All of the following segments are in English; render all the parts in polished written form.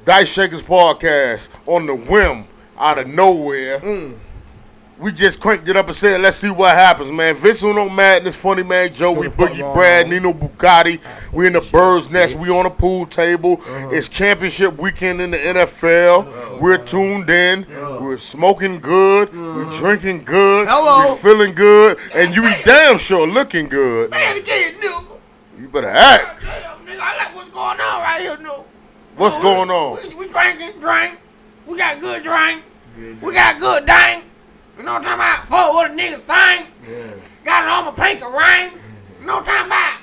Dice Shakers Podcast on the whim out of nowhere. We just cranked it up and said, let's see what happens, man. Vince Uno Madness, Funny Man Joe, we Boogie Brad, Nino Bugatti. We in the bird's nest. We on a pool table. It's championship weekend in the NFL. We're tuned in. We're smoking good. We're drinking good. We're feeling good. And you be damn sure looking good. Say it again, nigga. You better ask. Damn, nigga, I like what's going on right here, nigga. What's going on? We drinking, drink. We got good drink. We got good dang. You know what I'm talking about? For what a nigga thing. Yeah. Got it on my pinky ring. You know what I'm talking about?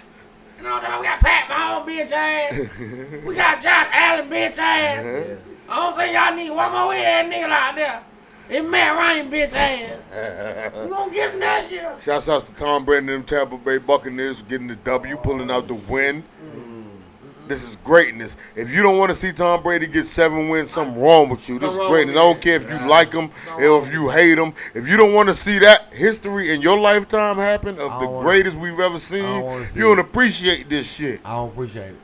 You know what I'm talking about? We got Pat Mahomes, bitch ass. We got Josh Allen, bitch ass. Yeah. I don't think y'all need one more weird ass nigga out there. It's Matt Ryan, bitch ass. We gonna get him that year. Shouts out to Tom Brady and them Tampa Bay Buccaneers getting the W, pulling out the win. This is greatness. If you don't want to see Tom Brady get 7 wins, something wrong with you. This is greatness. I don't care if you like him or if you hate him. If you don't want to see that history in your lifetime happen of the greatest we've ever seen, you don't appreciate this shit. I don't appreciate it.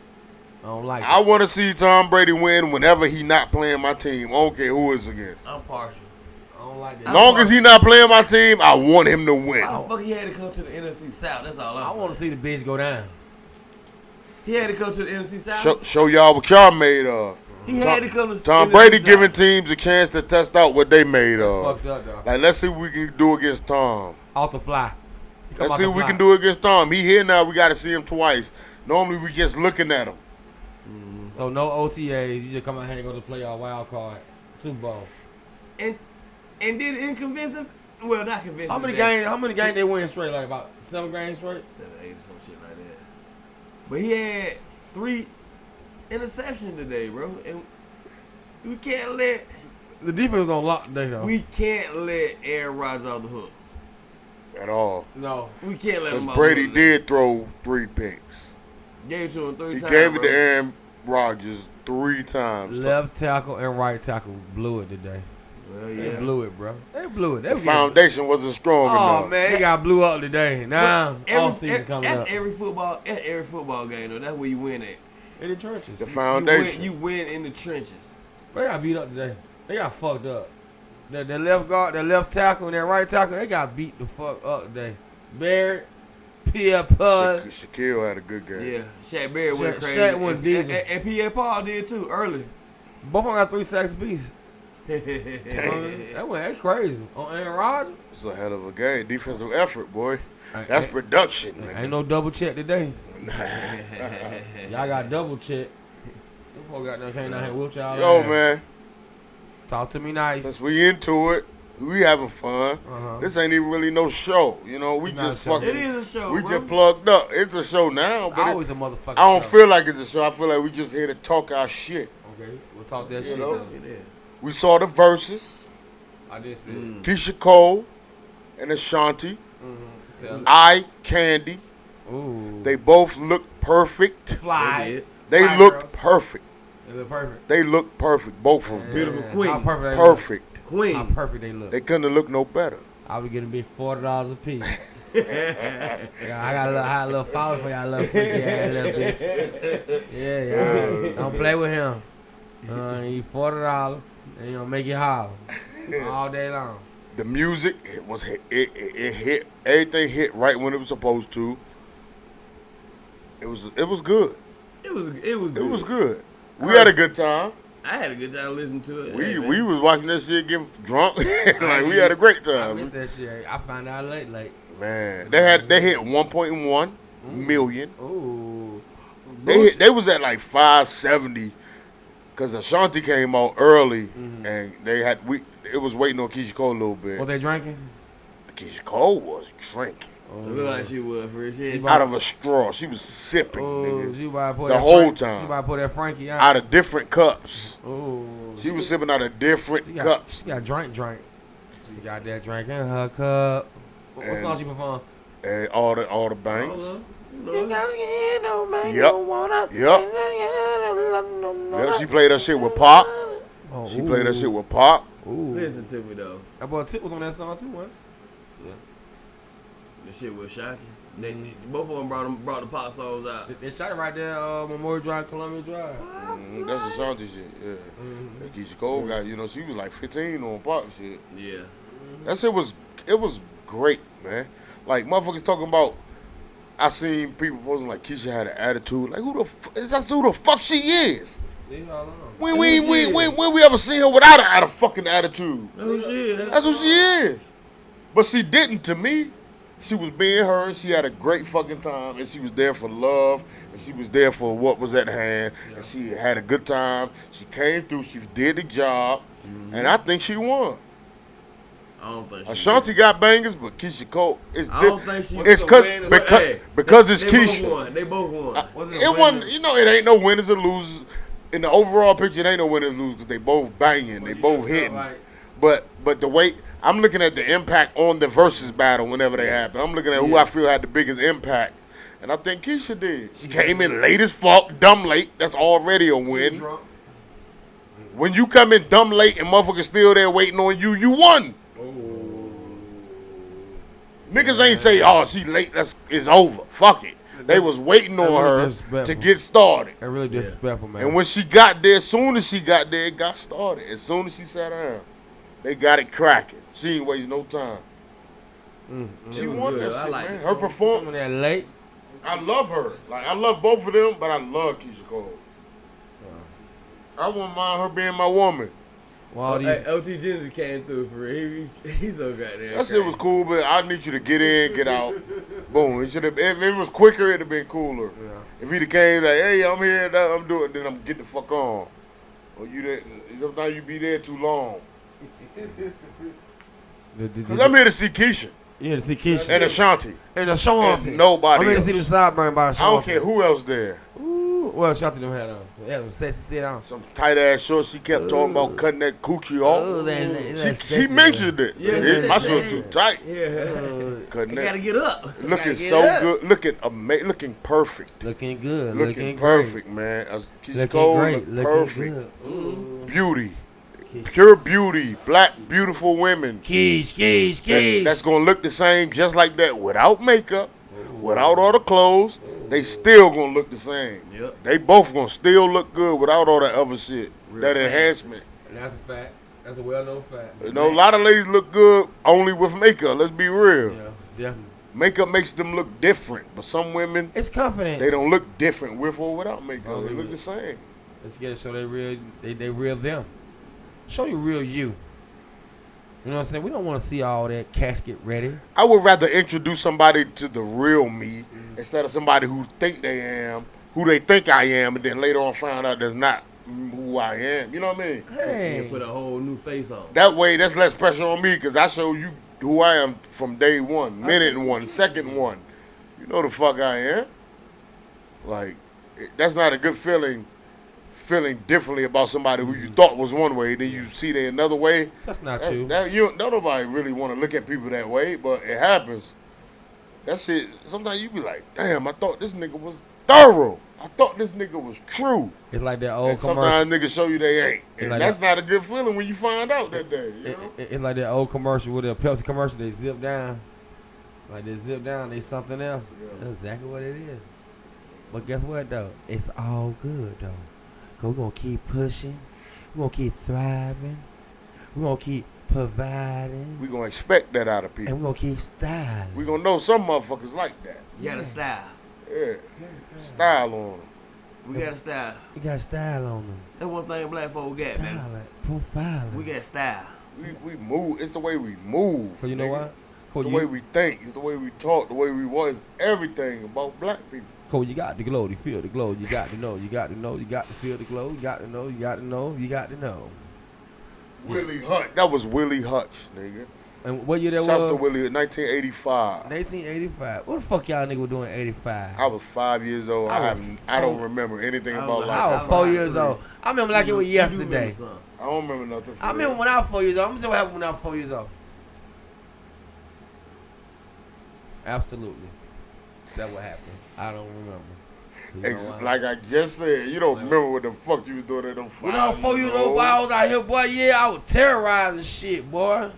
I don't like it. I want to see Tom Brady win whenever he not playing my team. I don't care who it's against. I'm partial. I don't like that. As long as he not playing my team, I want him to win. Why the fuck he had to come to the NFC South? That's all I'm saying. I want to see the bitch go down. He had to come to the NFC South. Show y'all what y'all made of. He had to come to Tom NFC Brady South. giving teams a chance to test out what they made of. Fucked up, though. Like, let's see what we can do against Tom. Off the fly. Let's see what we can do against Tom. He here now. We got to see him twice. Normally, we just looking at him. So no OTAs. You just come out here and go to play our wild card Super Bowl. And did it convince him? Well, not convince How him. many games they win straight? Like about 7 games straight? 7, 8 or some shit like that. But he had 3 interceptions today, bro. And we can't let The defense was on lock today, though. we can't let Aaron Rodgers off the hook. At all. No. We can't let him Because off Brady the hook. did throw 3 picks. Gave it to him 3 He times. gave it bro. to Aaron Rodgers 3 times. Left tackle and right tackle blew it today. Well, They yeah. blew it, bro. They blew it. They The was getting- foundation wasn't strong Oh enough. man, they got blew up today. Now But all season coming up. every football game though. That's where you win at. In the trenches. The foundation. You win in the trenches. But they got beat up today. They got fucked up. The left guard, the left tackle, and that right tackle, they got beat the fuck up today. Barrett, Pierre Pud. Shaquille had a good game. Yeah, Shaq Barrett went crazy. Shaq went and, diesel. and Pierre Paul did too early. Both of them got 3 sacks apiece. That crazy. On Aaron Rodgers. It's a hell of a game. Defensive effort, boy. That's production, nigga. Ain't no double check today. Y'all got double check. Them folk got nothing came down here with y'all. Yo, man. Talk to me nice. Since we into it, we having fun. This ain't even really no show. You know, we It's not just a show. fucking. It is a show, We bro. just plugged up. It's a show now, It's but always a motherfucking I don't show. feel like it's a show. I feel like we just here to talk our shit. Okay, we'll talk that You shit. know? though. It is. We saw the verses. I did see it. Keisha Cole and Ashanti. Tell me. Eye Candy. Ooh. They both look perfect. fly. They Fly look girls. perfect. They look perfect. They look perfect. Both of them. Beautiful How queen. perfect they Perfect. look. Queen. How perfect they look. They couldn't have looked no better. I was getting big $40 a piece. Yeah, I got a little follow for y'all little freaky ass little bitch. Yeah, yeah. Don't play with him. He $40 and you gonna make it holler all day long. The music it hit, everything hit right when it was supposed to. It was good. It was good. It was good. We had a good time. I had a good time listening to it. We was watching that shit getting drunk. Like we had a great I time. missed that shit. I found out late. Man, they hit 1.1 million. Ooh. They was at like 570 because Ashanti came out early and it was waiting on Keisha Cole a little bit. What they drinking? Keisha Cole was drinking It looked like she was for shit. out of a straw. She was sipping, Oh, nigga, you about to put the that whole Frank- time. You about to put that Frankie out. out of different cups. Ooh. She was sipping out of different She got cups. drink. She got that drink in her cup. What And- song she perform? And all the bangs. You gotta get no man, Yep. you don't wanna. Yep. Yeah, she played that shit with Pop. Oh, She played that shit with Pop. Ooh. Listen to me though. That boy Tip was on that song too, wasn't The shit with Shanti. Both of them brought the pop songs out. They shot it right there, Memorial Drive, Columbia Drive. That's Ashanti shit. Yeah. And Keisha Cole got, she was like 15 on pop shit. Yeah. That shit was great, man. Like motherfuckers talking about. I seen people posting like Keisha had an attitude. Like that's who the fuck she is. When we ever seen her without a fucking attitude? That's who she is. That's who she is. But she didn't to me. She was being her. She had a great fucking time, and she was there for love, and she was there for what was at hand, and she had a good time. She came through. She did the job, and I think she won. I don't think she Ashanti got bangers, but Keisha Cole is. I don't think she. It's because it's Keisha. They both won. It wasn't. It ain't no winners or losers. In the overall picture, it ain't no winners or losers because they both banging, they both hitting. But the way I'm looking at the impact on the versus battle whenever they happen, I'm looking at who I feel had the biggest impact, and I think Keisha did. She came in late as fuck, dumb late. That's already a win. When you come in dumb late and motherfuckers still there waiting on you, you won. Niggas ain't say, "Oh, she late. It's over. Fuck it." They was waiting on her to get started. That really disrespectful, man. And when she got there, as soon as she got there, it got started. As soon as she sat down, they got it cracking. She ain't waste no time. She won that shit, man. Her performance. That late. I love her. Like I love both of them, but I love Keisha Cole. I wouldn't mind her being my woman. Well, LT Ginger came through for real. He's so goddamn. That shit was cool, but I need you to get in, get out. Boom. It should have. If it was quicker, it'd have been cooler. Yeah. If he'd have came like, "Hey, I'm here, I'm doing," then I'm get the fuck on. Or you there? Sometimes you be there too long. Cause I'm here to see Keisha. Yeah, to see Keisha And Ashanti. And Ashanti. And nobody. I'm here to see them sideburn by Ashanti. I don't care who else there. Ooh, well, Ashanti them had on. They had them sexy sit on. Some tight ass shorts. She kept talking about cutting that coochie off. She mentioned it. Yeah, my shorts too tight. Yeah. Cutting You that. gotta get up. Looking get so up. good. Looking perfect. Looking good. Looking great. perfect, man. Keisha Looking Cole great. look Looking perfect. good. Ooh. Beauty. Pure beauty. Black, beautiful women. Keys. That's going to look the same just like that without makeup, without all the clothes. They still going to look the same. Yep. They both going to still look good without all that other shit. That enhancement. And that's a fact. That's a well-known fact. A lot of ladies look good only with makeup. Let's be real. Yeah, definitely. Makeup makes them look different, but some women, It's confidence. they don't look different with or without makeup. They look the same. Let's get it so they real them. Show you real you. You know what I'm saying? We don't want to see all that casket ready. I would rather introduce somebody to the real me instead of somebody who think they I am, and then later on find out that's not who I am. You know what I mean? Hey. And put a whole new face on. That way, that's less pressure on me because I show you who I am from day one, minute one, second one. You know the fuck I am. Like, that's not a good feeling differently about somebody who you thought was one way, then you see they another way. That's not true. Don't nobody really want to look at people that way, but it happens. That shit, sometimes you be like, damn, I thought this nigga was thorough. I thought this nigga was true. It's like that old And commercial. sometimes niggas show you they ain't. And like that's not a good feeling when you find out that day. You know? It's like that old commercial with a Pepsi commercial. They zip down. Like they zip down, they something else. Yeah. That's exactly what it is. But guess what, though? It's all good, though. Because we're going to keep pushing. We're going to keep thriving. We're going to keep providing. We gonna expect that out of people. And we're going to keep styling. We gonna know some motherfuckers like that. You got a style. Yeah. Style on them. We got a style. You got style on them. That's one thing black folk got, man. Styling, profiling. We got style. We move. It's the way we move. Because you know nigga. what? It's the way we think. It's the way we talk. The way we walk. It's everything about black people. Cause you got the glow, you feel the glow, you got to know, you got to know, you got to feel the glow, you got to know, you got to know, you got to know. Willie Hutch. That was Willie Hutch, nigga. And what year that Shouts was? to Willie, 1985. 1985. What the fuck y'all nigga was doing in 85? I was 5 years old. I don't remember anything about life. I was 4 years old. I remember like it was yesterday. I don't remember nothing. I remember when I was 4 years old. I'm gonna tell you what happened when I was 4 years old. Absolutely. That's what happened. I don't remember. You know why? Like I just said, you don't remember what the fuck you was doing at them 5 When I was 4 years old, boy, I was out here, boy, yeah, I was terrorizing shit, boy.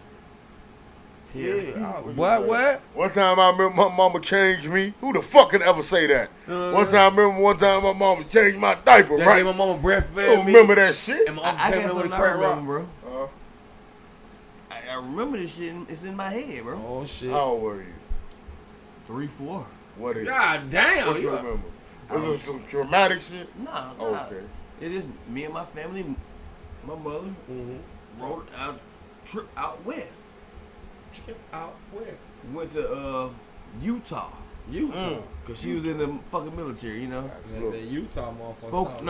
Yeah. What? One time I remember my mama changed me. Who the fuck can ever say that? One time my mama changed my diaper, That right? gave my mama breath You don't remember that shit? And my I uncle got came in with a something I crack rock. remember, bro. I remember this shit. It's in my head, bro. Oh shit. How old were you? 3, 4. What is it? God damn. What you remember? Was it some traumatic shit? Nah. Okay. It is me and my family, my mother, rode out trip out west. Out west. Went to Utah. Utah. Cause she was in the fucking military, you know. The Utah motherfucker.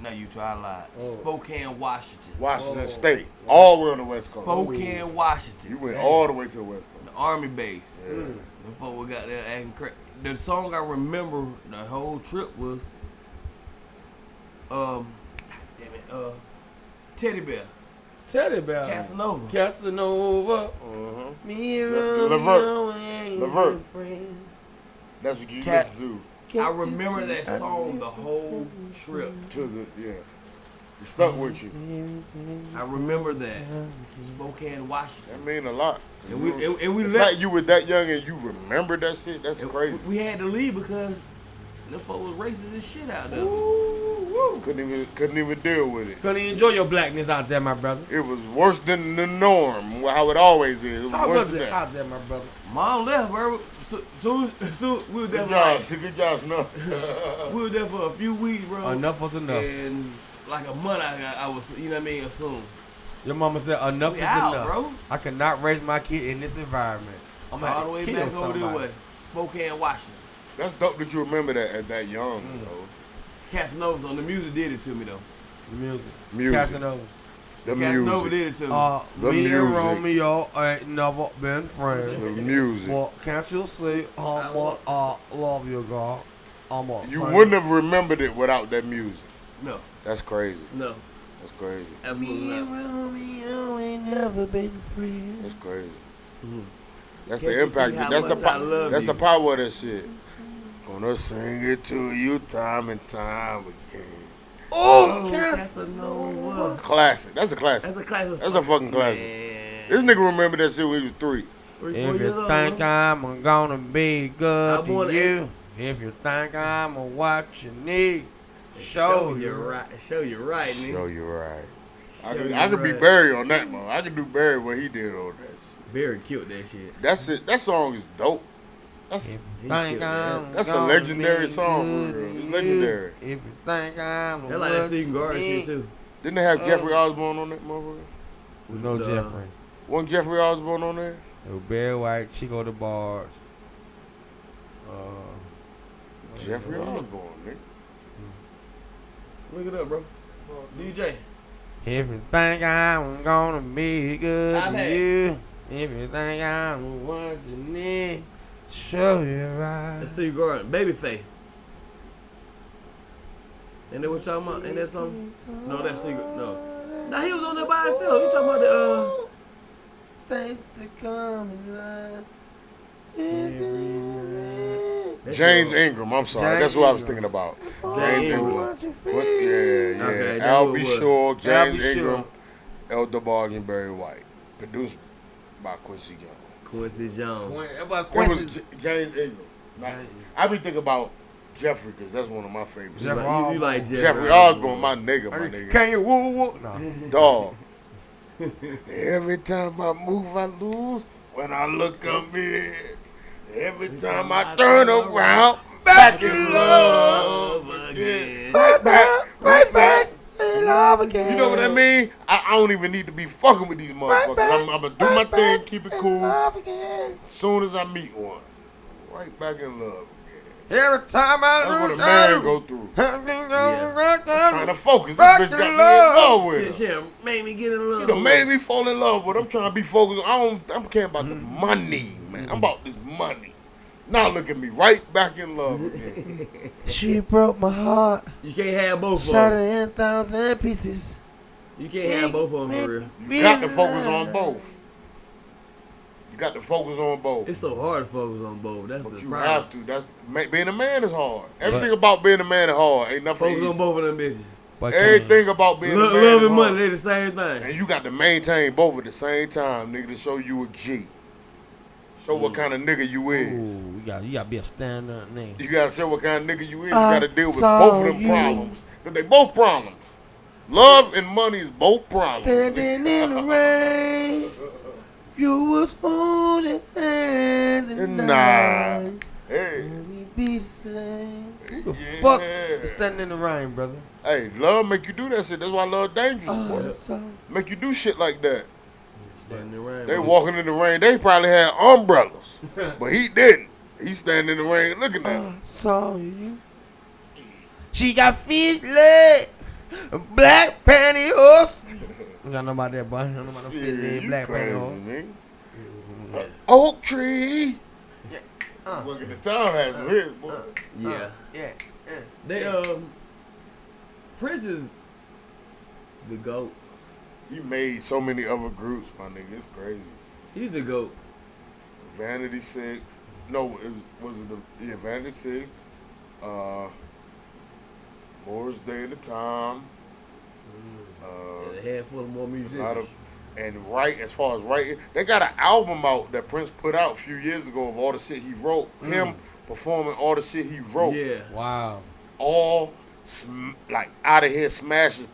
Not Utah. I lied. Oh. Spokane, Washington. Washington State. All the way on the West Coast. Spokane, Washington. You went all the way to the West Coast. The Army base. Yeah. Before we got there acting crazy. The song I remember the whole trip was, God damn it, Teddy Bear, Teddy Bear. Casanova. Casanova. Me and Levert. That's what you used to do. I remember that song the whole trip. To the It stuck with you. I remember that. Spokane, Washington. That mean a lot. And we The left. fact you were that young and you remember that shit, that's crazy. We had to leave because the folk was racist as shit out there. Couldn't even deal with it. Couldn't enjoy your blackness out there, my brother. It was worse than the norm, how it always is. It was How worse was than it that. out there, my brother? Mom left, bro. So we were there Good for job, like, good job, Snuff. we were there for a few weeks, bro. Enough was enough. And like a month, I was, you know what I mean, assume. Your mama said enough We is out, enough. bro. I cannot raise my kid in this environment. I'm All the way kill back over somebody. this way. Spokane, Washington. That's dope that you remember that at that young, though. Casanova's on the music did it to me though. Music. Casanova. The Casanova music. did it to me. The Me music. and Romeo ain't never been friends. The music. Well, can't you see how much I love you, girl? You wouldn't have remembered it without that music. No, That's crazy. no, That's crazy. absolutely not. Romeo ain't never been friends. That's crazy. Mhm. That's Can't the you see impact. how That's the much I love That's you? the power of that shit. Gonna sing it to you time and time again. Oh, Casanova. Classic. That's a classic. That's a classic. That's a fucking classic. Man. This nigga remember that shit when he was 3. 3, 4 If years you old. think I'm gonna be good I'm born to you, if you think I'm what you need, show you right. Show you right, nigga. Show you right. I Show could, you I could be right. Barry on that, man. I could do Barry what he did on that shit. Barry killed that shit. That's it. That song is dope. That's If you He think killed I'm That's a gonna legendary be song, good for real. It's to legendary. you, if you think I'm That like that what Stephen you Garden shit need. too. Didn't they have Jeffrey Osborne on that motherfucker? No The- Jeffrey. Wasn't Jeffrey Osborne on there? It was Barry White, Chico the Bars. Jeffrey Osborne, nigga. Look it up, bro. DJ. If you think I'm gonna be good I've to had- you, if you think I'm what you need, show you right. That's Stephen Garden. Babyface. Ain't that what y'all talking about? Ain't that something? No, that's Secret. No. Nah, he was on there by himself. You talking about the Think to come in line. that James shit- Ingram, I'm sorry. James That's what I was Ingram. thinking about. James Ingram. What? Yeah. Okay, that Al what B. it was. Shore, James Al B. Ingram, Shore. El DeBarge, and Barry White. Produced by Quincy Jones. Quincy Jones. It was James Ingram. Now, James. I be thinking about Jeffrey because that's one of my favorites. Jeffrey You like Jeffrey Osborne, my nigga. Can you woo woo? No. Dog. Every time I move, I lose. When I look up in, every time I turn around, back in love again. Right back in love again. You know what I mean? I don't even need to be fucking with these motherfuckers. I'm gonna do my thing, keep it cool. As soon as I meet one, right back in love again. Every time I That's what a lose, man go through. yeah. Trying to focus. This Back bitch in got me in love. love with her. Shit made me get in love. She done made me fall in love with her. I'm trying to be focused. I'm caring about the money, man. I'm about this money. Now look at me, right back in love again. She broke my heart, You can't have both of shot them. it in 1,000 pieces. You can't have both of them for real. You got to focus on both. You got to focus on both. It's so hard to focus on both. That's But the you problem. have to. Being a man is hard. Everything about being a man is hard. Ain't nothing Focus easy. on both of them bitches. But Everything about being a man Love is and money, hard. they the same thing. And you got to maintain both at the same time, nigga, to show you a G. Show what kind of nigga you is. Ooh, you gotta be a stand-up nigga. You gotta show what kind of nigga you is. You I gotta deal with saw both of them you. problems. Cause they both problems. Love and money is both problems. Standing in the rain, you was holding hands and Nah. Hey. we be the same. Who the Yeah. fuck is standing in the rain, brother? Hey, love make you do that shit. That's why love dangerous, boy. So Make you do shit like that. Standing around. They walking in the rain. They probably had umbrellas, but he didn't. He standing in the rain looking at him. saw you. She got feet leg, black pantyhose. I don't know about that, boy. I don't know about the feet Yeah, leg, you black crazy, pantyhose. nigga. Oak tree. Uh. Look at the time has some hits, boy. Yeah. Yeah. They Prince is the GOAT. He made so many other groups, my nigga. It's crazy. He's the GOAT. Vanity Six. No, Vanity Six. Morris Day and the Time. And a handful of more A lot musicians. of, and as far as writing, they got an album out that Prince put out a few years ago of all the shit he wrote. Him performing all the shit he wrote. Yeah. Wow. All like out of here smashes,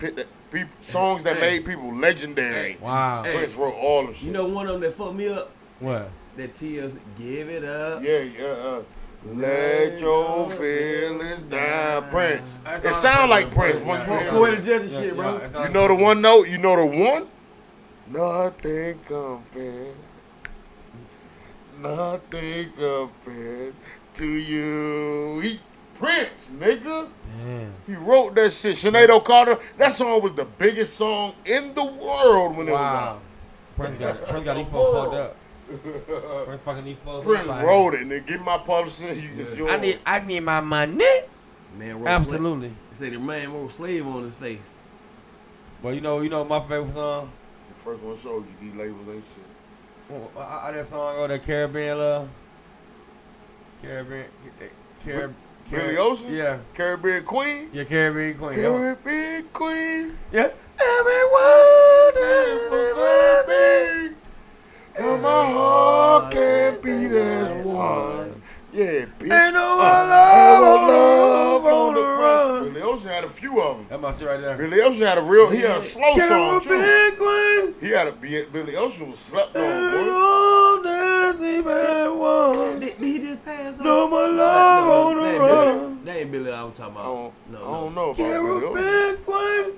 songs that made people legendary. Wow. Hey. Prince wrote all them shit. You know one of them that fucked me up? What? That TLC, Give It Up. Yeah. Let your feelings down, Prince. That It sound sound like like Prince. Prince, One yeah. Poetic Justice shit, bro. You know the one note? You know the one? Nothing compares. Nothing compares to you. Prince, nigga. Damn. He wrote that shit. Sinead O'Connor. That song was the biggest song in the world when it was Wow. out. Prince got these folks fucked up. Prince fucking these folks Prince up. wrote it, nigga. Give my publisher. It's yours. I need my money. Man wrote Absolutely. They say the man wrote slave on his face. But you know my favorite song? The first one showed you these labels ain't shit. That song, that Caribbean love. Billy Ocean? Yeah. Caribbean Queen? Yeah, Caribbean Queen. Caribbean Queen. Yeah. Everyone And my heart can't beat as one. Yeah, bitch. Ain't no love on the run. Billy Ocean had a few of them. That's my shit right there. Billy Ocean had he had a slow song too. Caribbean Queen. He had Billy Ocean was slept on, boy. Oh, there's the bad one. He just passed on. No more love on the run. That ain't Billy I'm talking I about. don't know about Billy Ocean. Caribbean Queen.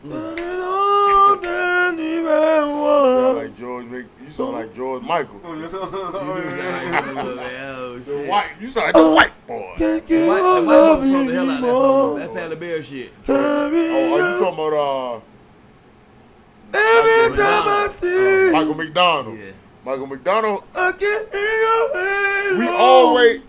Oh, there's the bad one. You sound like George Michael. Oh, You sound like the white boy. Can't The get white no folks love sung the hell out of that anymore. song. That's Pally Bear shit. Oh, are you talking about Every time I see Michael McDonald? Yeah. Michael McDonald. I can hear your We halo. always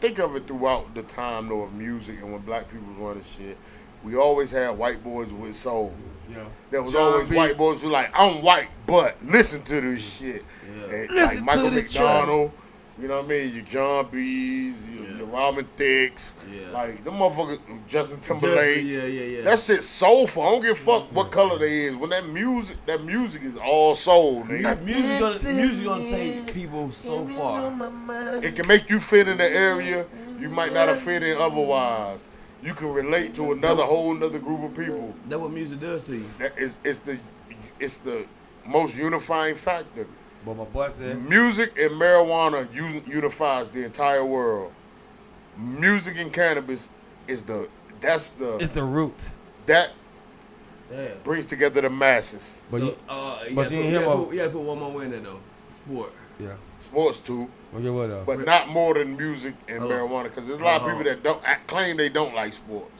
think of it throughout the time though of music and when black people was running shit. We always had white boys with soul. Yeah. There was John always B. white boys who like, I'm white, but listen to this shit. Yeah. And Listen like to Michael the McDonald, you know what I mean? Your John B's, your Robin Thicke's, Yeah. like them motherfuckers, Justin Timberlake. Yeah. That shit soulful. I don't give a fuck what color they is. When that music is all soul, nigga. Music gonna take people so far. It can make you fit in the area you might not have fit in otherwise. You can relate to whole nother group of people. That's what music does to you. That is, it's the most unifying factor. But my boy said, Music and marijuana unifies the entire world. Music and cannabis is it's the root. that Yeah. brings together the masses. But So, you, you but gotta you put- ain't hear you gotta put one more in there though. Sport. yeah. Sports too, Well, yeah, what though? but not more than music and Hold on. marijuana. Because there's a lot of Hold people that don't claim they don't like sports.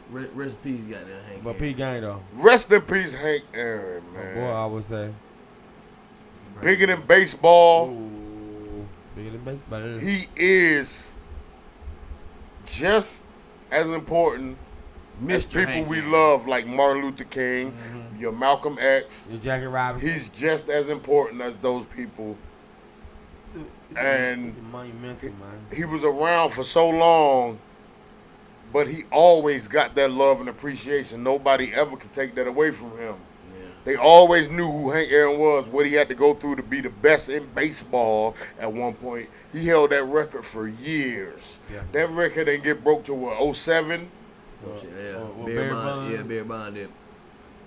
Rest in peace, goddamn Hank. But P Gang though. Rest in peace, Hank Aaron, Boy, man. I would say. Bigger than baseball. Ooh, bigger than baseball. He is just as important as Mr. people Hank we Aaron. love, like Martin Luther King, your Malcolm X. Your Jackie Robinson. He's just as important as those people. and it's a monumental, man. He was around for so long but he always got that love and appreciation. Nobody ever could take that away from him. Yeah. They always knew who Hank Aaron was, what he had to go through to be the best in baseball at one point. He held that record for years. Yeah. That record didn't get broke till what, 07? Some shit, yeah. Well, Barry Barry Bond, Bonds. yeah, Barry Bond did.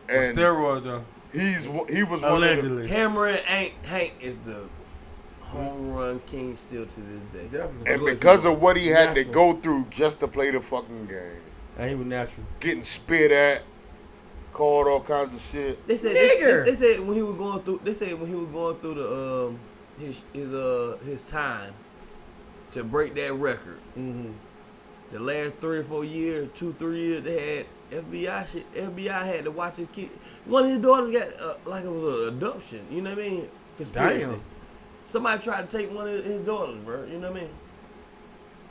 And Steroids though. he was one of the, Allegedly. Hammering Hank is the home run king still to this day. Definitely. and because of what he had to Natural. go through just to play the fucking game. And he was natural. Getting spit at, called all kinds of shit. They said Nigger. they said when he was going through. They said when he was going through the his time to break that record. Mm-hmm. The last 3 or 4 years, 2-3 years, they had FBI shit. FBI had to watch his kid. One of his daughters got like it was an adoption. You know what I mean? Conspiracy. Damn. Somebody tried to take one of his daughters, bro. You know what I mean?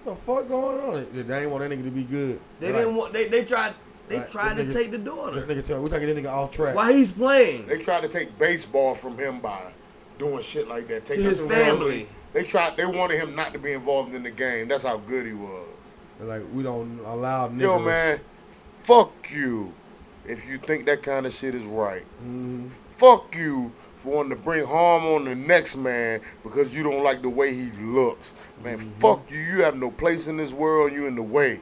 What the fuck going on? They ain't want that nigga to be good. They didn't want. They tried. They Right, tried to this nigga- take the daughter This nigga, we taking this nigga off track. while he's playing They tried to take baseball from him by doing shit like that. to Taking his him family. They wanted him not to be involved in the game. That's how good he was. They're like, we don't allow niggas. Yo, man, fuck you if you think that kind of shit is right. Mm-hmm. Fuck you for wanting to bring harm on the next man because you don't like the way he looks. Man, fuck you. You have no place in this world. You in the way.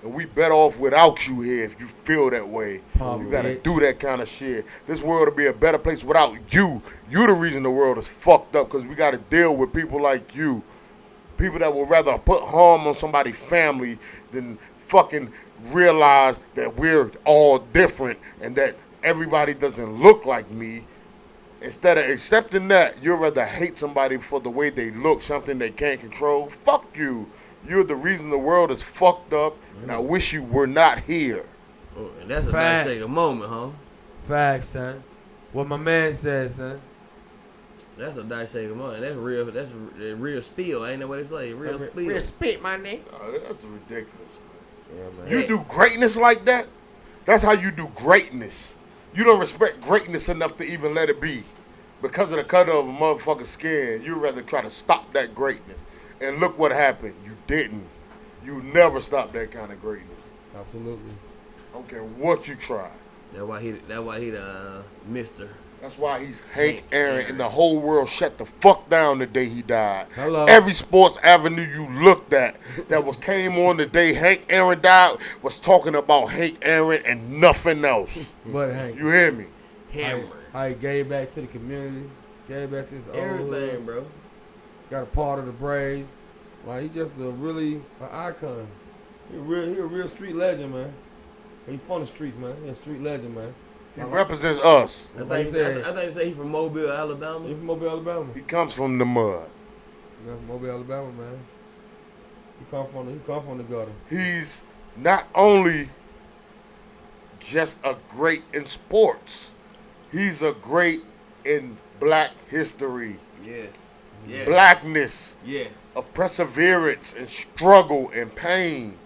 And we better off without you here if you feel that way. Punk You gotta bitch. do that kind of shit. This world will be a better place without you. You the reason the world is fucked up because we gotta deal with people like you. People that would rather put harm on somebody's family than fucking realize that we're all different and that everybody doesn't look like me. Instead of accepting that, you'd rather hate somebody for the way they look, something they can't control. Fuck you. You're the reason the world is fucked up, and I wish you were not here. Oh, and that's a Facts. nice shake moment, huh? Facts, son. What my man said, son. That's a nice shake moment. That's real. That's a real spiel. Ain't that what they say? Real spiel. Real spit, my nigga. That's ridiculous, man. Yeah, man. You do greatness like that? That's how you do greatness. You don't respect greatness enough to even let it be. Because of the color of a motherfucker's skin, you'd rather try to stop that greatness. And look what happened. You didn't. You never stopped that kind of greatness. Absolutely. I don't care what you try. That's why he the Mister. That's why he's Hank Aaron, and the whole world shut the fuck down the day he died. Hello. Every sports avenue you looked at that came on the day Hank Aaron died was talking about Hank Aaron and nothing else. But Hank, You hear me? Hammer. how he gave back to the community, gave back to his old Everything, hood, bro. got a part of the Braves. Like, he just an icon. He a real street legend, man. He from the streets, man. He a street legend, man. He represents us. I Like think I said- I think he said he from Mobile, Alabama. He from Mobile, Alabama. He comes from the mud. Yeah, Mobile, Alabama, man. He come from the gutter. He's not only just a great in sports, he's a great in black history, Yes. Yes. blackness, Yes. of perseverance and struggle and pain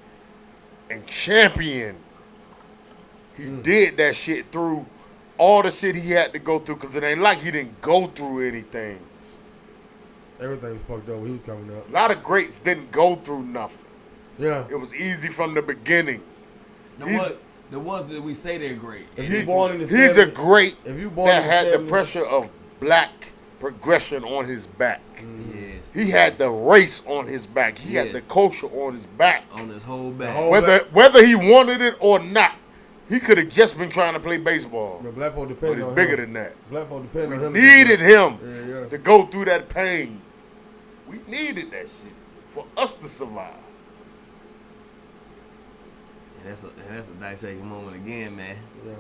and champion. He did that shit through all the shit he had to go through because it ain't like he didn't go through anything. Everything was fucked up when he was coming up. A lot of greats didn't go through nothing. Yeah. It was easy from the beginning. The ones that we say they're great. If you born in the He's a 70s great if you born that in the had the 70s pressure of black progression on his back. Yes. He had the race on his back. He Yes. had the culture on his back. On his whole back. whole- Whether he wanted it or not, he could have just been trying to play baseball. But black folk But depended it's on bigger him. than that. Black folk depended We on him. needed him Yeah, yeah. to go through that pain. We needed that shit for us to survive. And that's a nice shaking moment again, man. Yeah.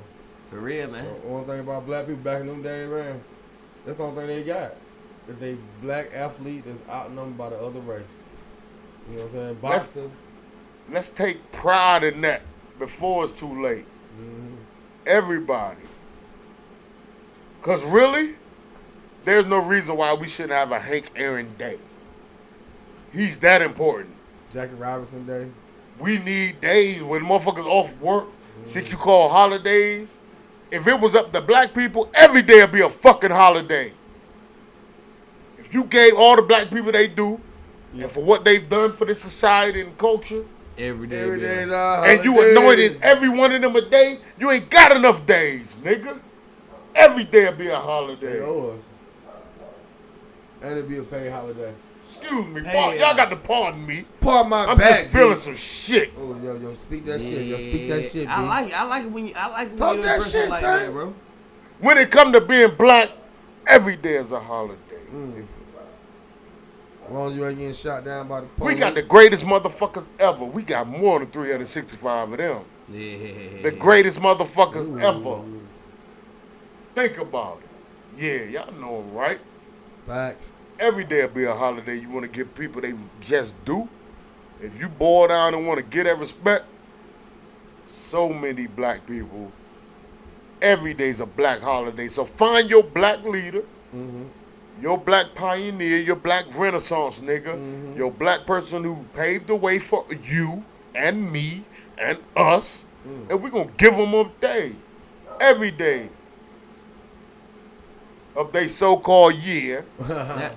For real, man. One thing about black people back in them days, man, that's the only thing they got. If they black athlete that's outnumbered by the other race. You know what I'm saying? Boxing. Let's take pride in that before it's too late. Mhm. Everybody. Because really, there's no reason why we shouldn't have a Hank Aaron Day. He's that important. Jackie Robinson Day. We need days when motherfuckers off work, shit you call holidays. If it was up to black people, every day would be a fucking holiday. If you gave all the black people they do, and for what they've done for this society and culture, Every day. Every be day a- is our And you holiday. anointed every one of them a day, you ain't got enough days, nigga. Every day will be a They holiday. owe us. And it'd be a paid holiday. Excuse me, Hey, y'all got to pardon me. Part my I'm back, just feeling B. some shit. Oh, yo, speak that shit. Yo, speak that shit, B. I like it. I like it when you. I like it Talk when you that express it shit, like son. that, bro. When it come to being black, every day is a holiday. As long as you ain't getting shot down by the police. We got the greatest motherfuckers ever. We got more than 365 of them. Yeah. The greatest motherfuckers Ooh. ever. Think about it. Yeah, y'all know them, right? Facts. Every day will be a holiday. You want to give people they just do. If you boil down and want to get that respect, so many black people. Every day's a black holiday. So find your black leader, your black pioneer, your black renaissance nigga, your black person who paved the way for you and me and us, and we're going to give them a day. Every day of their so-called year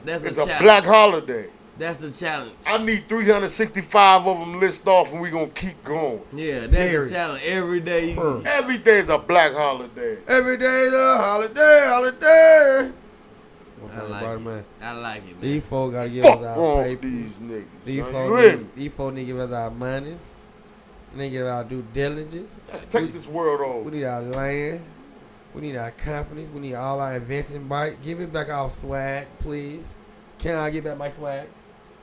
That's is a a challenge. black holiday. That's the challenge. I need 365 of them list off, and we're going to keep going. Yeah, that's Period. the challenge. Every day. You, Every day is a black holiday. Every day is a holiday. I like it. I like it, man. These folks gotta give Fuck us our wrong with paper. these niggas. These son. folks You hear me? need to give us our monies. And they give our due diligence. Let's take this world We over. need our land. We need our companies. We need all our invention back. Give it back our swag, please. Can I get back my swag?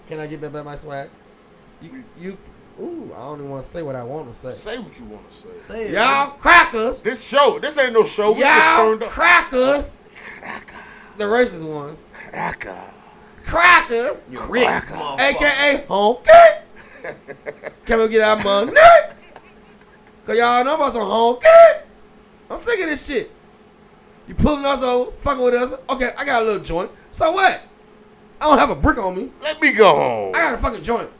Can I get back my swag? Ooh, I don't even want to say what I want to say. Say what you want to say. Say it. Y'all crackers. This ain't no show. We just Y'all turned up. crackers. The racist ones. Crackers. You rich, motherfucker. AKA honky. Can we get our money? Cause y'all know about some honky. I'm sick of this shit. You pulling us over, fucking with us. Okay, I got a little joint. So what? I don't have a brick on me. Let me go home. I got a fucking joint.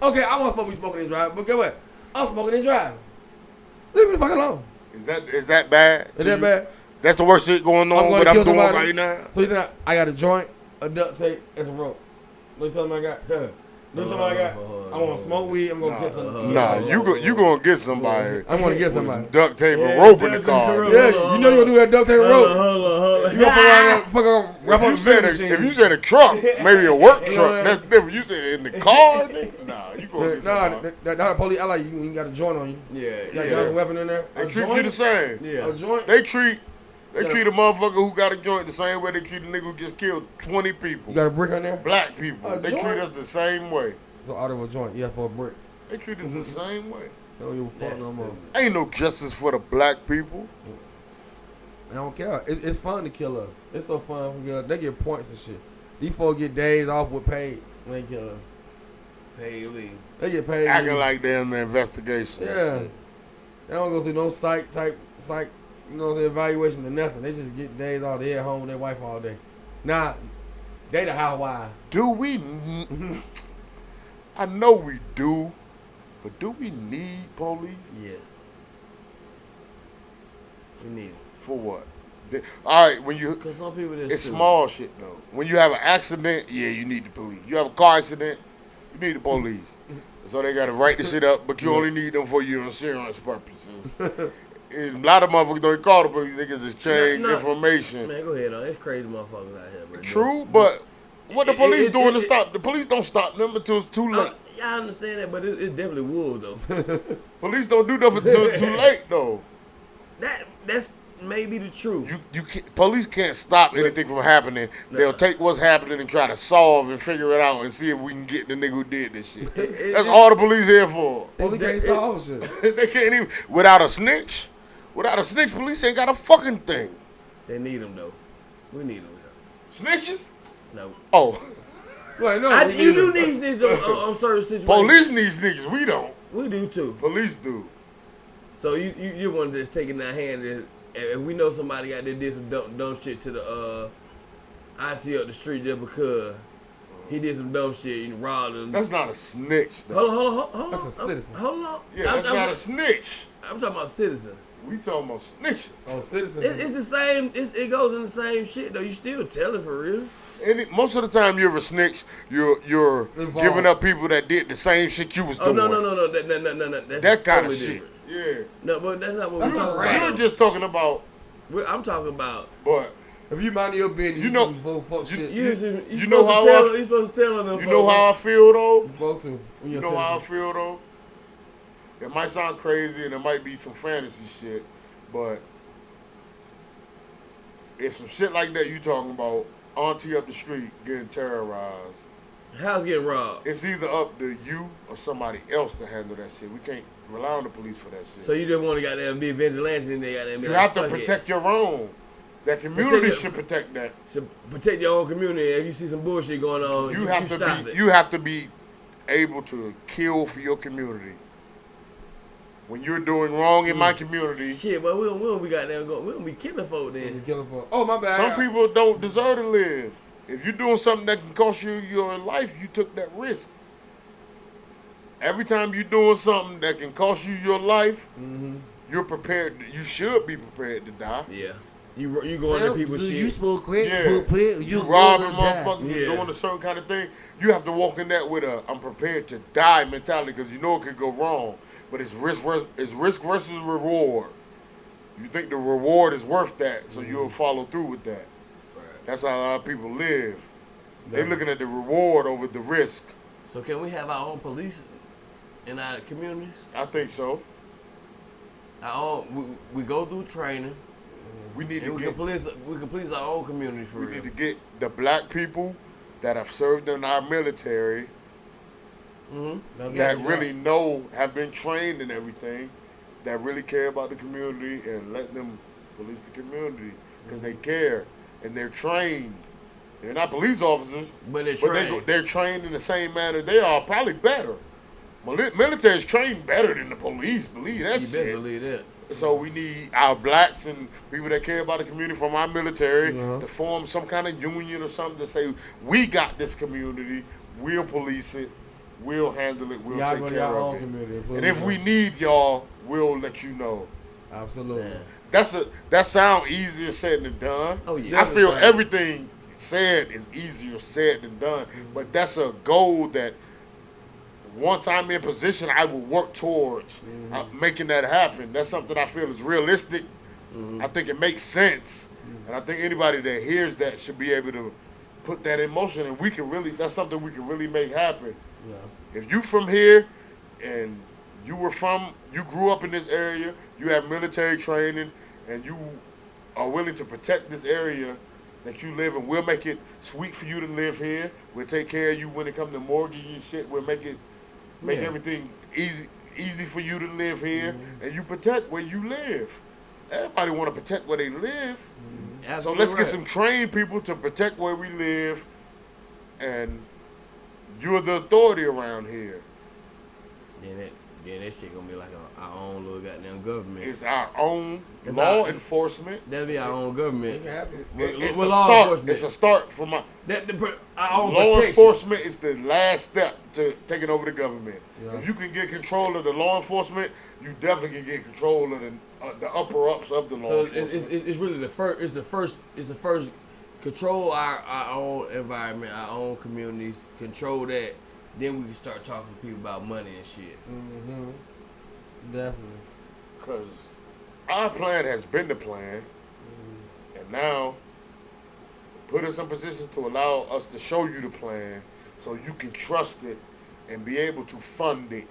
Okay, I want to be smoking and driving, but guess what? I'm smoking and driving. Leave me the fuck alone. Is that bad? Is to that you? bad? That's the worst shit going I'm on. going What to I'm kill doing somebody. right now. So he said, I got a joint, a duct tape, and some rope. What you tell him I got? What you tell him I got? I want to smoke weed. I'm going to kill somebody. Nah, you gonna get somebody. I'm going to get somebody. Duct tape and rope in the car. Yeah, you know you're going to do that duct tape and rope. Hold on. You gonna fuck around and fuck around, wrap If up you the said vending if you machine. said a truck, maybe a work Yeah. truck, that's different. You said in the car, nigga? Nah, you gonna get Nah, somebody. the police, I like you when you got a joint on you. Yeah, You got yeah. a weapon in there. They A treat you joint? the same. Yeah. A joint? They treat Yeah. a motherfucker who got a joint the same way they treat a nigga who just killed 20 people. You got a brick on there? Black people. A They joint? treat us the same way. So out of a joint, yeah, for a brick. They treat us the same way. They don't give a fuck That's no more. stupid. Ain't no justice for the black people. I don't care. It's fun to kill us. It's so fun. They get points and shit. These folks get days off with paid when they kill us. Pay leave. They get paid. Acting like they're in the investigation. Yeah. They don't go through no psych, you know what I'm saying, evaluation or nothing. They just get days off. They at home with their wife all day. Nah, they the housewife. Do we? I know we do, but do we need police? Yes. We need it. For what? All right, when you Because some people just it's small shit though. When you have an accident, yeah, you need the police. You have a car accident, you need the police. So they got to write the shit up, but you only need them for your insurance purposes. And a lot of motherfuckers don't call the police. They can just change No. information. Man, go ahead. It's crazy motherfuckers out here, bro. True, but what the It- police it- doing to it- stop? The police don't stop them until it's too late. I understand that, but it's definitely wolves, though. Police don't do nothing until it's too late though. That's maybe the truth. You can't, police can't stop anything from happening. They'll take what's happening and try to solve and figure it out and see if we can get the nigga who did this shit. That's all the police here for. Police can't solve shit. They can't even without a snitch. Without a snitch, police ain't got a fucking thing. They need them, though. We need them, though. Snitches? No. Oh, Like, no, You do need snitches on certain situations. police need snitches. We don't. We do, too. Police do. So you want to just take it in our hand and if we know somebody out there did some dumb shit to the IT up the street just because he did some dumb shit and robbed them. That's not a snitch. Though. Hold on. That's a citizen. Hold on. Yeah, that's not a snitch. I'm talking about citizens. We talking about snitches. Oh, citizens. It's the same. It goes in the same shit though. You still telling for real. most of the time you're a snitch. You're Involved. giving up people that did the same shit you was Oh doing. no. That's That kind totally of shit. different. Yeah. No, but that's not what That's we're a talking rap. about. You're just talking about, I'm talking about. but If you mind your business, You know- fuck shit. You know how I- you supposed to tell them. you know how I feel though. You supposed to. When You you're know how I citizen. feel though. It might sound crazy and it might be some fantasy shit, but if some shit like that you talking about, auntie up the street getting terrorized, How's getting robbed? it's either up to you or somebody else to handle that shit. We can't rely on the police for that shit. So you just want to goddamn be vigilante and they goddamn be you like, have to fuck it. protect your own. That community Protect should protect that. So protect your own community. If you see some bullshit going on, You have to stop be. it. You have to be able to kill for your community. When you're doing wrong in my community, Shit, but we don't be goddamn go. We don't be killing folk You then. killing for. Oh my bad. some people don't deserve to live. If you're doing something that can cost you your life, you took that risk. Every time you're doing something that can cost you your life, you're prepared. You should be prepared to die. Yeah, you going to people's shit. You smoke quick, Yeah. You robbing motherfuckers, Yeah. doing a certain kind of thing. You have to walk in that with a "I'm prepared to die" mentality because you know it could go wrong. But it's risk versus reward. You think the reward is worth that, so you'll follow through with that. That's how a lot of people live. They're looking at the reward over the risk. So can we have our own police in our communities? I think so. Our own, we go through training, We need and to we get can police our own communities for we real. need to get the black people that have served in our military that really know, have been trained and everything, that really care about the community and let them police the community because they care and they're trained. They're not police officers, But they're but trained. they're trained in the same manner they are, probably better. Military is trained better than the police. Believe that You shit. better believe that. So we need our blacks and people that care about the community from our military to form some kind of union or something to say, we got this community, we'll police it, we'll handle it, we'll Y'all take go to care your of own it. community. And if we need y'all, we'll let you know. Absolutely. Yeah. That sound easier said than done. Oh, yeah. I feel Definitely. everything said is easier said than done. But that's a goal that once I'm in position, I will work towards making that happen. That's something I feel is realistic. I think it makes sense. And I think anybody that hears that should be able to put that in motion. And we can really, that's something we can really make happen. Yeah. If you from here and you grew up in this area, you have military training, and you are willing to protect this area that you live in, we'll make it sweet for you to live here. We'll take care of you when it comes to mortgage and shit. We'll make everything easy for you to live here, and you protect where you live. Everybody want to protect where they live. So Absolutely let's get right. some trained people to protect where we live, and you're the authority around here. Then that shit gonna be like our own little goddamn government. It's our own It's law our- enforcement. That'll be our own government. It can happen. It's with a law start. enforcement. It's a start for my Our own law protection. enforcement is the last step to taking over the government. Yeah. If you can get control of the law enforcement, you definitely can get control of the upper ups of the law So enforcement. it's really the first. It's the first. Control our own environment, our own communities. Control that. Then we can start talking to people about money and shit. Mm-hmm. Definitely. Because our plan has been the plan, and now put us in position to allow us to show you the plan so you can trust it and be able to fund it.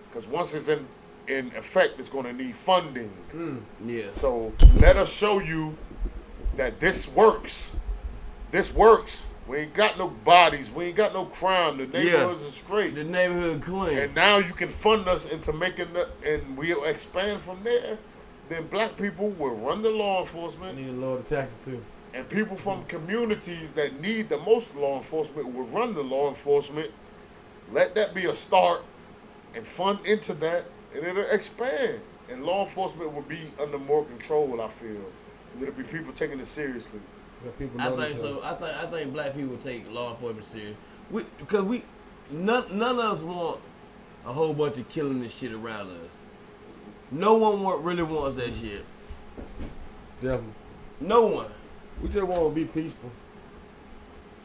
Because once it's in effect, it's going to need funding. Yeah. So let us show you that this works. This works. We ain't got no bodies. We ain't got no crime. The neighborhoods is great. The neighborhood clean. And now you can fund us into making and we'll expand from there. Then black people will run the law I enforcement, need to lower the taxes too. and people from communities that need the most law enforcement will run the law enforcement. Let that be a start and fund into that, and it'll expand. And law enforcement will be under more control, I feel. It'll be people taking it seriously. Because people I know think each so. other. I think black people take law enforcement serious. Because none of us want a whole bunch of killing and shit around us. No one really wants that shit. Definitely. No one. We just want to be peaceful.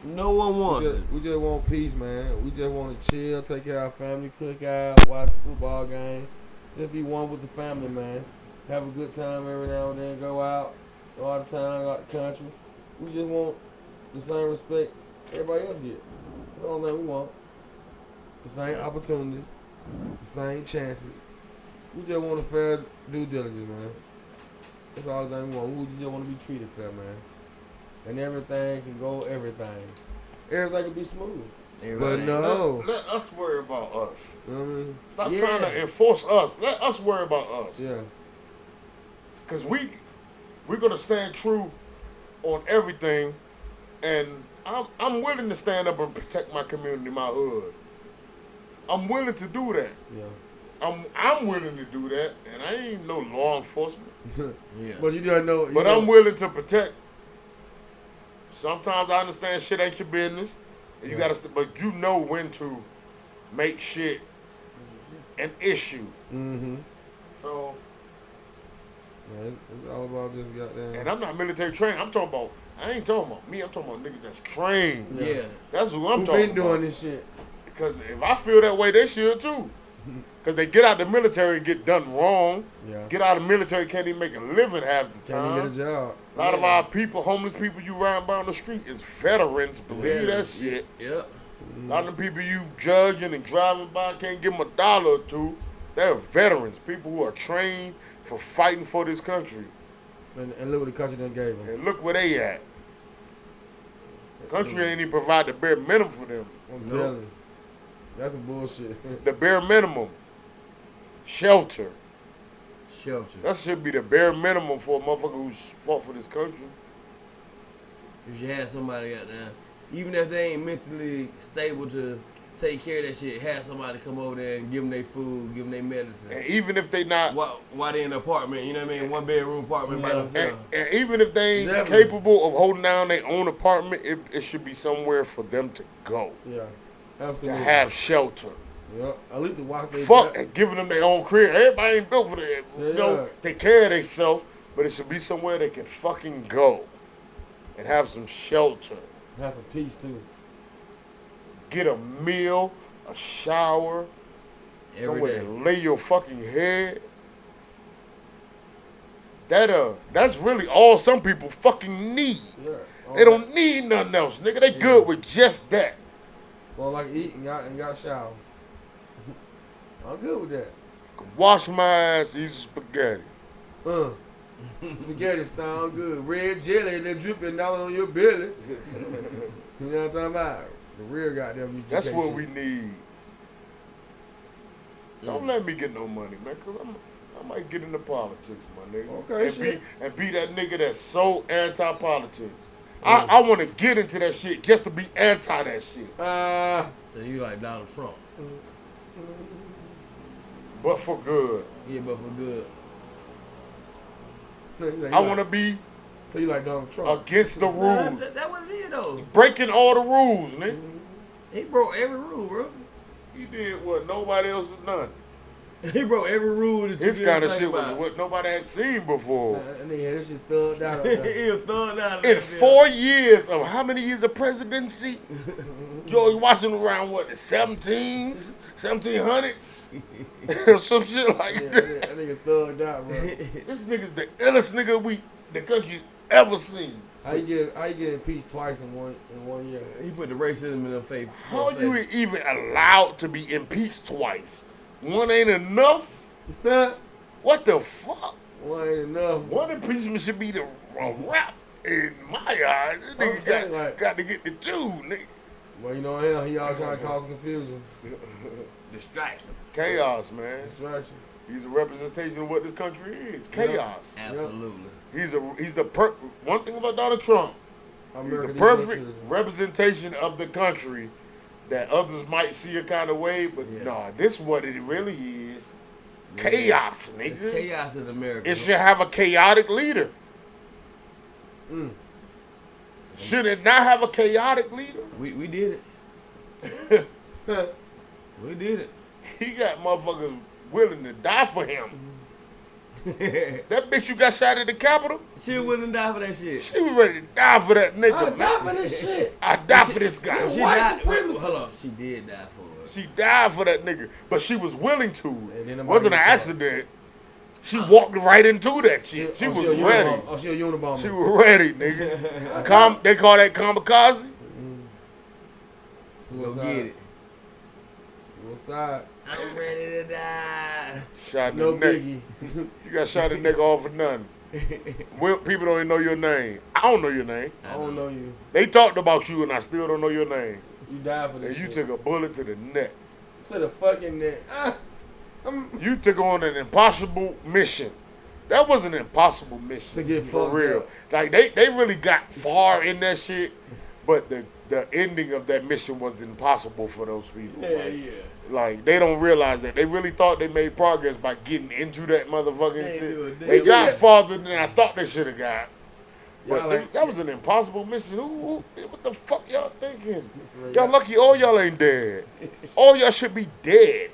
No one wants it. We just want peace, man. We just want to chill, take care of our family, cook out, watch the football game. Just be one with the family, man. Have a good time every now and then. Go out the time, go out the country. We just want the same respect everybody else get. That's the only thing we want. The same opportunities, the same chances. We just want a fair due diligence, man. That's all the thing we want. We just want to be treated fair, man. And everything can go everything. Everything can be smooth. But no. Let us worry about us. You know what I mean? Stop trying to enforce us. Let us worry about us. Yeah. Because we're going to stand true on everything. And I'm willing to stand up and protect my community, my hood. I'm willing to do that. Yeah. I'm willing to do that. And I ain't no law enforcement. Yeah. But you don't know. But I'm willing to protect. Sometimes I understand shit ain't your business. And you gotta, but you know when to make shit an issue. Mm-hmm. So, man, it's all about just goddamn. and I'm not military trained. I ain't talking about me. I'm talking about niggas that's trained. Yeah. That's who I'm Who talking been doing about. this shit? Because if I feel that way, they should too. Because they get out the military and get done wrong. Yeah. Get out of the military, can't even make a living half the time. Can't even get a job. A lot of our people, homeless people you ride by on the street is veterans. Believe that shit. Yep. A lot of the people you judging and driving by can't give them $1 or $2. They're veterans, people who are trained for fighting for this country. And look what the country done gave them. And look where they at. Country ain't even provide the bare minimum for them. I'm telling you. That's some bullshit. The bare minimum. Shelter. Shelter. That should be the bare minimum for a motherfucker who's fought for this country. You should have somebody out there, even if they ain't mentally stable to take care of that shit, have somebody come over there and give them their food, give them their medicine. And even if they not, While they in an apartment, you know what I mean? 1 bedroom apartment by themselves. and even if they ain't Definitely. capable of holding down their own apartment, it should be somewhere for them to go. Yeah. Absolutely. To have shelter. Yeah. At least to walk their Fuck and giving them their own crib. Everybody ain't built for that. Yeah, You know, yeah. take care of themselves, but it should be somewhere they can fucking go and have some shelter. Have some peace too. Get a meal, a shower, Every somewhere day. to lay your fucking head. That's really all some people fucking need. Yeah. They don't need nothing else, nigga. They good with just that. Well, like eat and got shower. I'm good with that. I can wash my ass, eat some spaghetti. Spaghetti sound good. Red jelly and then dripping down on your belly. You know what I'm talking about? The real goddamn UGK That's what shit. we need. Don't let me get no money, man, because I might get into politics, my nigga. Okay, and shit. be that nigga that's so anti-politics. I want to get into that shit just to be anti that shit. So you like Donald Trump. But for good. Yeah, but for good. I want to be So you like Donald Trump? against the rules. That what it is, though. Breaking all the rules, nigga. He broke every rule, bro. He did what nobody else has done. He broke every rule that you His kind of think shit was about. what nobody had seen before. That nigga had this shit thugged out. Up there. He was thugged out. In 4 years of how many years of presidency? George Washington around what, the 17s? 1700s? Some shit like Yeah, that. that nigga thugged out, bro. This nigga's the illest nigga the country's ever seen. How you get impeached twice in one year? He put the racism in her face. How you even allowed to be impeached twice? One ain't enough? What the fuck? One ain't enough. One impeachment should be the rap in my eyes. This nigga saying, like- got to get the two, nigga. Well, you know him. He always trying to cause confusion, Distraction. Chaos, man. distraction. He's a representation of what this country is. Chaos. Absolutely. He's the one thing about Donald Trump. America He's the needs more perfect children. representation of the country that others might see a kind of way, but nah, this what it really is. Chaos, nigga. It's chaos in America. It should have a chaotic leader. Mm. Should it not have a chaotic leader? We did it. We did it. He got motherfuckers willing to die for him. That bitch you got shot at the Capitol, She wouldn't die for that shit. she was ready to die for that nigga, I man. die for this shit. I die for this guy. She White died. supremacists. Hold on, she did die for it. She died for that nigga, but she was willing to. And then It nobody wasn't an get shot. accident. She walked right into that shit. She was a ready. Unabomber. Oh, she a Unabomber. She was ready, nigga. They call that kamikaze. Go get it. Suicide. I'm ready to die. Shot in No the neck. biggie. You got shot in the neck all for nothing. Well, people don't even know your name. I don't know your name. I don't know you. They talked about you, and I still don't know your name. You died for this And you shit. took a bullet to the neck. To the fucking neck. You took on an impossible mission. That was an impossible mission. To get for fucked real. up. Like they really got far in that shit, but the ending of that mission was impossible for those people. Like they don't realize that. They really thought they made progress by getting into that motherfucking They shit. do it. They got farther than I thought they should have got. But Y'all like- that was an impossible mission. What the fuck y'all thinking? Well, Y'all lucky all y'all ain't dead. All y'all should be dead.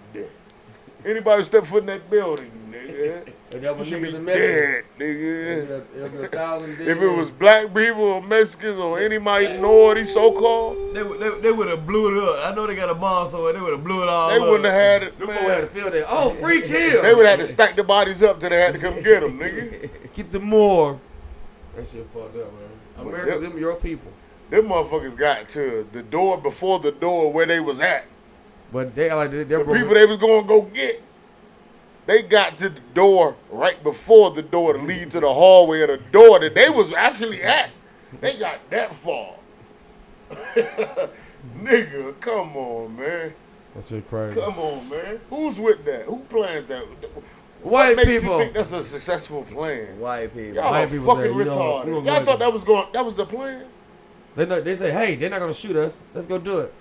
Anybody step foot in that building, nigga, And that you was should be niggas in Mexico. dead, nigga. It'll be 1,000 dead. If it was black people or Mexicans or any minority so-called, They would have blew it up. I know they got a bomb somewhere. They would have blew it all they up. wouldn't have had it, Them boys had to man. feel that. Oh, free kill. They would have had to stack the bodies up till they had to come get them, nigga. Get the morgue. That shit fucked up, man. But America, them- them your people. Them motherfuckers got to the door before the door where they was at. But they like they're The people they was going to go get. They got to the door right before the door to lead to the hallway of the door that they was actually at. They got that far. Nigga, come on, man. That shit crazy. Come on, man. Who's with that? Who plans that? White Makes people. you think that's a successful plan? White people. Y'all White are people fucking say, you know, retarded. we don't Y'all know thought that was the plan? They say, hey, they're not gonna shoot us. Let's go do it.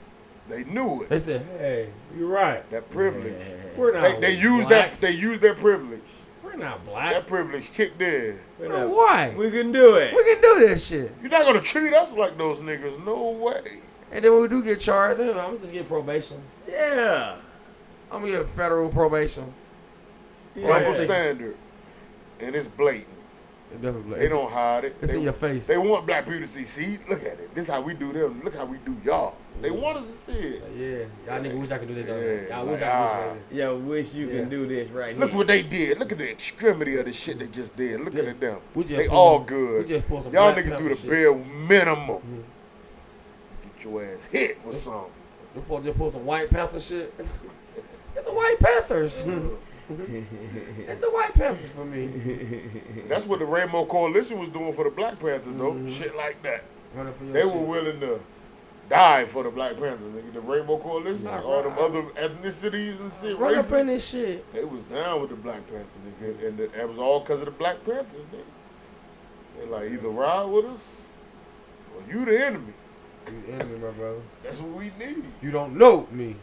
They knew They it. said, hey, you're right. That privilege. We're not. They used black. that. They used their privilege. We're not That black. privilege kicked in. No, why? We can do it. We can do this shit. You're not gonna treat us like those niggas. No way. And then when we do get charged, then I'm gonna just get probation. Yeah. I'm gonna get federal probation. Double Yeah. standard, and it's blatant. They don't hide it. It's They- in your face. They want black people to see, look at it. This how we do them. Look how we do y'all. They want us to see it. Yeah, y'all niggas wish I could do that. Yeah, Y'all wish like, I could do Yo, wish you Yeah. can do this right Look here. what they did. Look at the extremity of the shit they just did. Look Yeah. at them. We just They pulled- all we good. just pulled some Y'all Black niggas do Panther the shit. bare minimum. Get your ass hit with something. Before just pull some White Panther shit. It's the White Panthers. It's the White Panthers for me. That's what the Rainbow Coalition was doing for the Black Panthers, though. Shit like that. Run up on your They shit. were willing to die for the Black Panthers, nigga. The Rainbow Coalition, Nah, all them bro, other ethnicities and shit, Run up in races. this shit. They was down with the Black Panthers, nigga. And that was all because of the Black Panthers, nigga. They like, either ride with us or you the enemy. You enemy, my brother. That's what we need. You don't know me.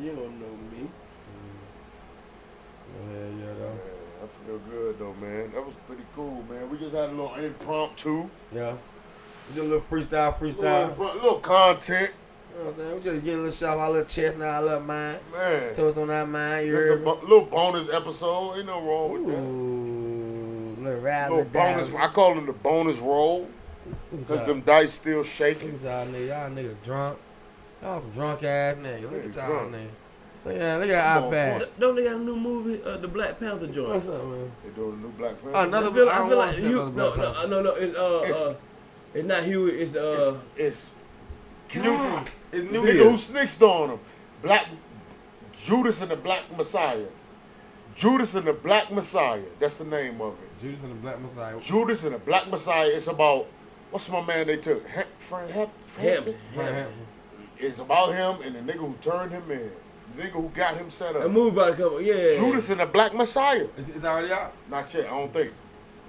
You don't know me. Yeah, Man, I feel good, though, man. That was pretty cool, man. We just had a little impromptu. yeah. We just a little freestyle. Little content. You know what I'm saying? We just getting a little shot of our little chest now, our little mind. Man. Toes on our mind. You It's a heard me? little bonus episode. Ain't no wrong with that. Ooh, little razzle Little bonus. I call them the bonus roll. Because them dice still shaking. Y'all niggas drunk. Y'all some drunk ass niggas. Look at Niggas y'all drunk. niggas. Look at Come our on, iPad. Don't they got a new movie, the Black Panther What's joint? up, man? They doing a new Black Panther. Another- I feel I don't like wanna see you. another No, Black Panther. no. It's not Huey. It's It's God, it's New nigga Year. who snitched on him. Black Judas and the Black Messiah. Judas and the Black Messiah. That's the name of it. Judas and the Black Messiah. Judas and the Black Messiah. It's about what's my man they took? Frank Hampton. It's about him and the nigga who turned him in. The nigga who got him set A up. movie about to come. Yeah. Judas and the Black Messiah. It's already out. Not yet. I don't think.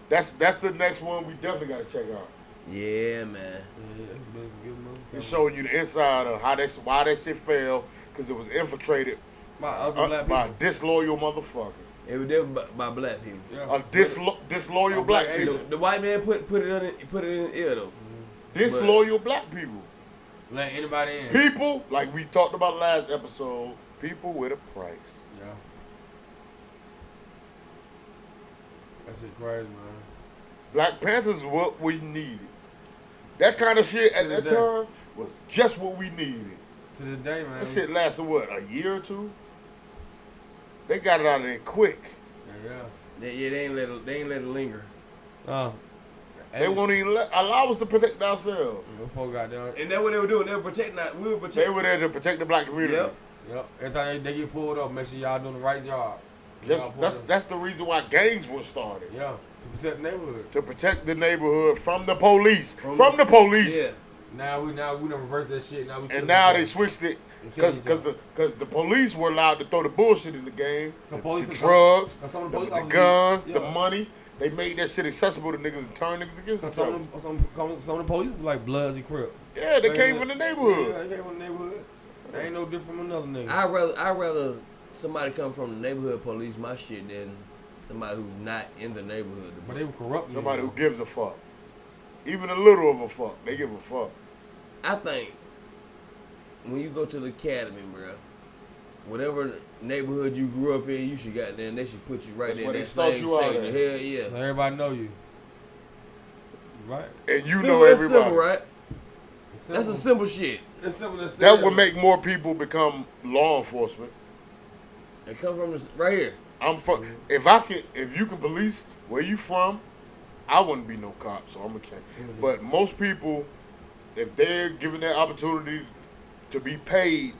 That's the next one we definitely gotta check out. Yeah, man. Yeah, it's a good movie. It's showing you the inside of why that shit failed because it was infiltrated by other black by a people. disloyal motherfucker. It was there by black people. Yeah. A disloyal A black black people. The white man put it in the ear though. Disloyal black people. Let anybody in. People, like we talked about last episode, people with a price. Yeah. That shit crazy, man. Black Panthers is what we needed. That kind of shit at To that the day. time was just what we needed. To the day, man. That shit lasted what, a year or two? They got it out of there quick. Yeah. They ain't let it linger. They won't even allow us to protect ourselves. Before goddamn. And that's what they were doing. They were protecting. We were They protecting. were there to protect the black community. Yep. Yep. Every time they get pulled up, make sure y'all doing the right job. That's the reason why gangs were started. Yeah. To protect the neighborhood. To protect the neighborhood from the police. From the police. Yeah. Now we done reversed that shit. Now we And now they switched it because the police were allowed to throw the bullshit in the game. The police- The drugs, Cause some of the the police guns, officers- the yeah. money. They made that shit accessible to niggas and turn niggas against Cause each other. some of the police be like Bloods and Crips. Yeah, they came from the neighborhood. Yeah, they came from the neighborhood. They ain't no different from another nigga. I'd rather somebody come from the neighborhood police my shit than somebody who's not in the neighborhood. But they were corrupt. Somebody who gives a fuck. Even a little of a fuck. They give a fuck. I think when you go to the academy, bro, whatever neighborhood you grew up in, you should got there and they should put you right That's there. where That they start same you out sector. at. Hell yeah. So everybody know you. Right? And you Simple, know it's everybody. simple, right? It's That's some simple shit. It's simple to say. That would make more people become law enforcement. It comes from this right here. I'm from. If you can police where you from, I wouldn't be no cop. So I'm gonna change. But most people, if they're given that opportunity to be paid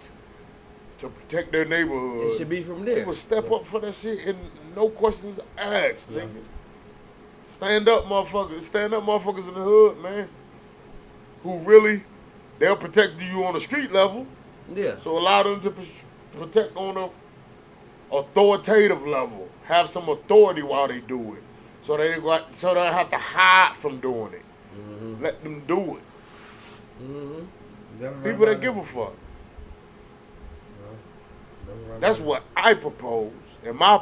to protect their neighborhood, It should be from they there. would step up for that shit and no questions asked. Nigga. Stand up, motherfuckers. Stand up, motherfuckers in the hood, man. Who really, they'll protect you on the street level. Yeah. So allow them to protect on a authoritative level. Have some authority while they do it. So they don't have to hide from doing it. Let them do it. People that give a fuck. That's what I propose in my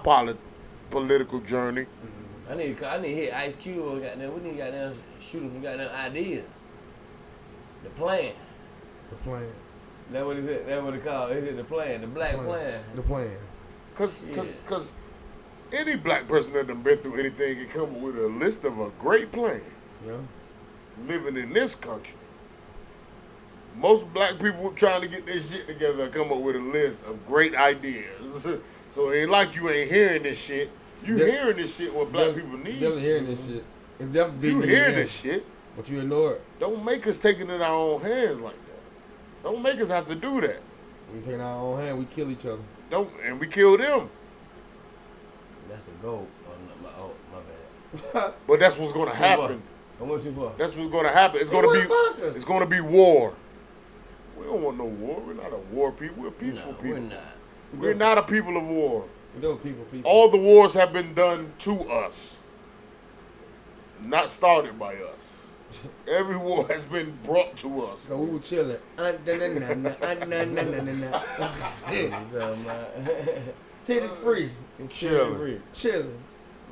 political journey. I need to hit Ice Cube on goddamn. We need to goddamn shoot him some goddamn ideas. The plan. The plan. That's what it is. That's what it called. Is it the plan? The black plan. The plan. Cause any black person that done been through anything can come up with a list of a great plan. Yeah. Living in this country. Most black people trying to get their shit together come up with a list of great ideas. So it ain't like you ain't hearing this shit. You hearing this shit what black people need. Definitely hearing this shit. It's definitely You big hearing news, this shit. but you ignore it. Don't make us take it in our own hands like that. Don't make us have to do that. We take it in our own hand. We kill each other. And we kill them. That's the goal. My bad. But that's what's gonna happen. I went too far. That's what's gonna happen. It's gonna be war. We don't want no war. We're not a war people. We're peaceful people. We're not. We're not a people of war. We know people. All the wars have been done to us, not started by us. Every war has been brought to us. So we were chilling. Titty free. Chilling. Chilling.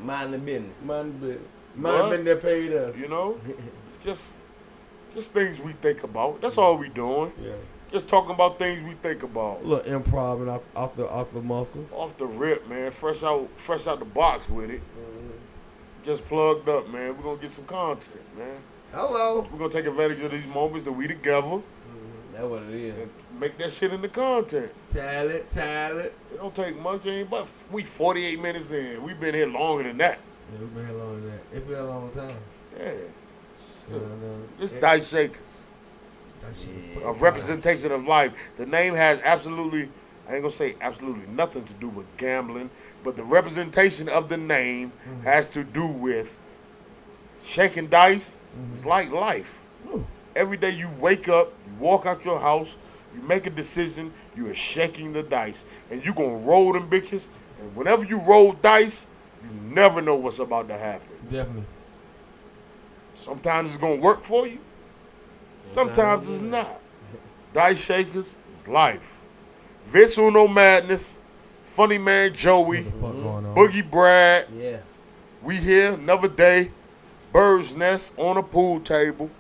Mind the business. Mind the business. What? Mind the business that paid us. You know, just things we think about. That's all we doing. Yeah. Just talking about things we think about. A little improv and off the muscle. Off the rip, man. Fresh out the box with it. Just plugged up, man. We're gonna get some content, man. Hello. We're gonna take advantage of these moments that we together That's what it is. and make that shit into content. Talent. It don't take much, but we 48 minutes in. We've been here longer than that. Yeah, we've been here longer than that. It's been a long time. Yeah. It's Yeah. Dice Shakers. That shit A representation of life. The name has absolutely, I ain't gonna say absolutely nothing to do with gambling, but the representation of the name has to do with shaking dice. It's like life. Every day you wake up, you walk out your house, you make a decision, you are shaking the dice. And you gonna roll them bitches. And whenever you roll dice, you never know what's about to happen. Definitely. Sometimes it's gonna work for you. Sometimes it's not. Dice Shakers is life. Vince Uno Madness, Funny Man Joey, What the fuck going on? Boogie Brad. Yeah. We here another day. Bird's Nest on a pool table.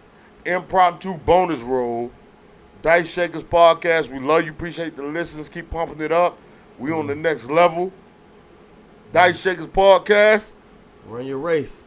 Impromptu bonus roll. Dice Shakers podcast. We love you. Appreciate the listens. Keep pumping it up. We on the next level. Dice Shakers podcast. Run your race.